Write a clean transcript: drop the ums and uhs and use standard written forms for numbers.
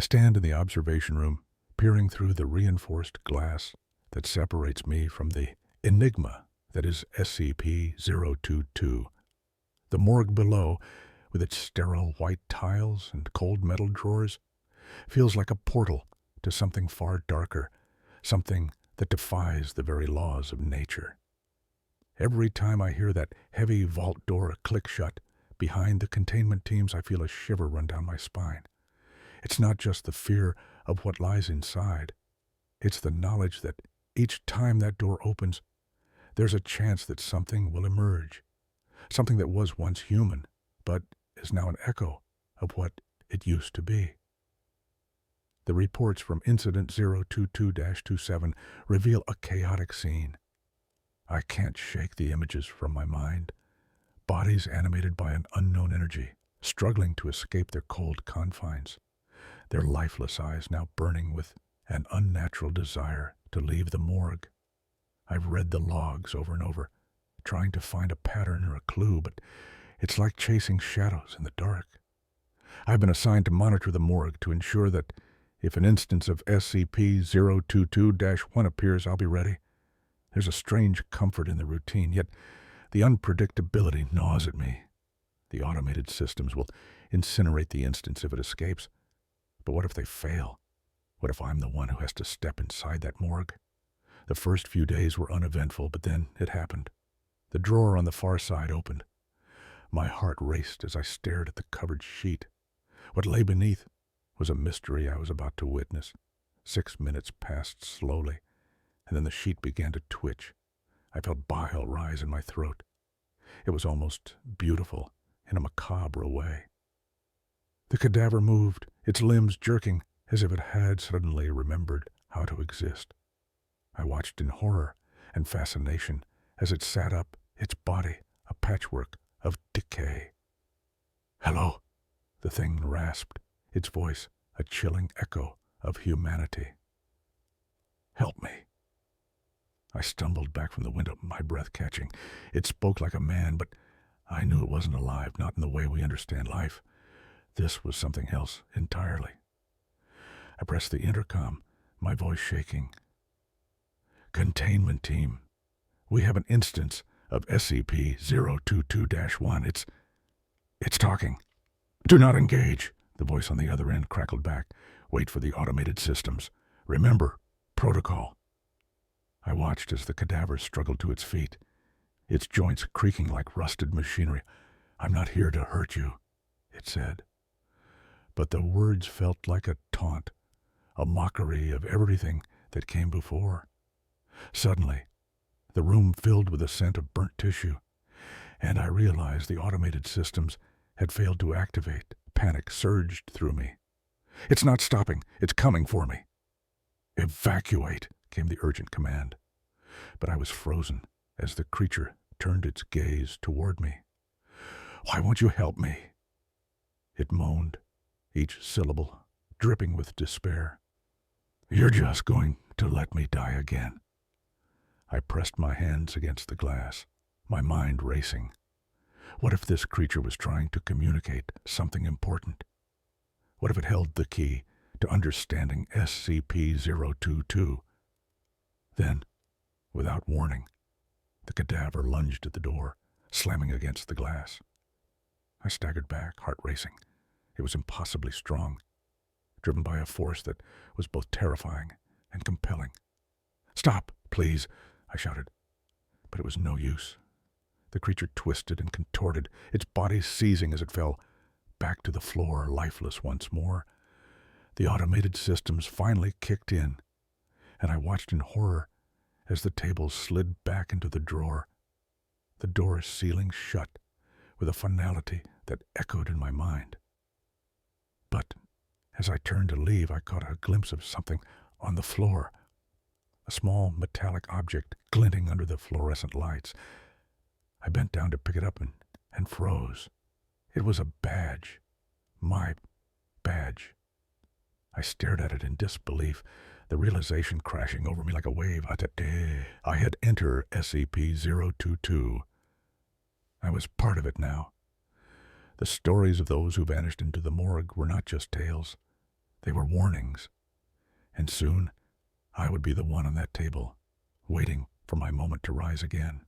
stand in the observation room, peering through the reinforced glass that separates me from the enigma that is SCP-022. The morgue below, with its sterile white tiles and cold metal drawers, feels like a portal to something far darker, something that defies the very laws of nature. Every time I hear that heavy vault door click shut behind the containment teams, I feel a shiver run down my spine. It's not just the fear of what lies inside. It's the knowledge that each time that door opens, there's a chance that something will emerge. Something that was once human, but is now an echo of what it used to be. The reports from Incident 022-27 reveal a chaotic scene. I can't shake the images from my mind. Bodies animated by an unknown energy, struggling to escape their cold confines. Their lifeless eyes now burning with an unnatural desire to leave the morgue. I've read the logs over and over, trying to find a pattern or a clue, but it's like chasing shadows in the dark. I've been assigned to monitor the morgue to ensure that if an instance of SCP-022-1 appears, I'll be ready. There's a strange comfort in the routine, yet the unpredictability gnaws at me. The automated systems will incinerate the instance if it escapes. But what if they fail? What if I'm the one who has to step inside that morgue? The first few days were uneventful, but then it happened. The drawer on the far side opened. My heart raced as I stared at the covered sheet. What lay beneath was a mystery I was about to witness. 6 minutes passed slowly, and then the sheet began to twitch. I felt bile rise in my throat. It was almost beautiful in a macabre way. The cadaver moved, its limbs jerking as if it had suddenly remembered how to exist. I watched in horror and fascination as it sat up, its body a patchwork of decay. "Hello," the thing rasped, its voice a chilling echo of humanity. "Help me." I stumbled back from the window, my breath catching. It spoke like a man, but I knew it wasn't alive, not in the way we understand life. This was something else entirely. I pressed the intercom, my voice shaking. "Containment team, we have an instance of SCP-022-1. It's talking." "Do not engage," the voice on the other end crackled back. "Wait for the automated systems. Remember, protocol." I watched as the cadaver struggled to its feet, its joints creaking like rusted machinery. "I'm not here to hurt you," it said. But the words felt like a taunt, a mockery of everything that came before. Suddenly, the room filled with a scent of burnt tissue, and I realized the automated systems had failed to activate. Panic surged through me. "It's not stopping. It's coming for me." "Evacuate," came the urgent command. But I was frozen as the creature turned its gaze toward me. "Why won't you help me?" It moaned, each syllable dripping with despair. "You're just going to let me die again." I pressed my hands against the glass, my mind racing. What if this creature was trying to communicate something important? What if it held the key to understanding SCP-022? Then, without warning, the cadaver lunged at the door, slamming against the glass. I staggered back, heart racing. It was impossibly strong, driven by a force that was both terrifying and compelling. "Stop, please," I shouted. But it was no use. The creature twisted and contorted, its body seizing as it fell back to the floor, lifeless once more. The automated systems finally kicked in, and I watched in horror as the table slid back into the drawer, the door sealing shut with a finality that echoed in my mind. But as I turned to leave, I caught a glimpse of something on the floor, a small metallic object glinting under the fluorescent lights. I bent down to pick it up and froze. It was a badge. My badge. I stared at it in disbelief, the realization crashing over me like a wave. I had entered SCP-022. I was part of it now. The stories of those who vanished into the morgue were not just tales. They were warnings. And soon, I would be the one on that table, waiting for my moment to rise again.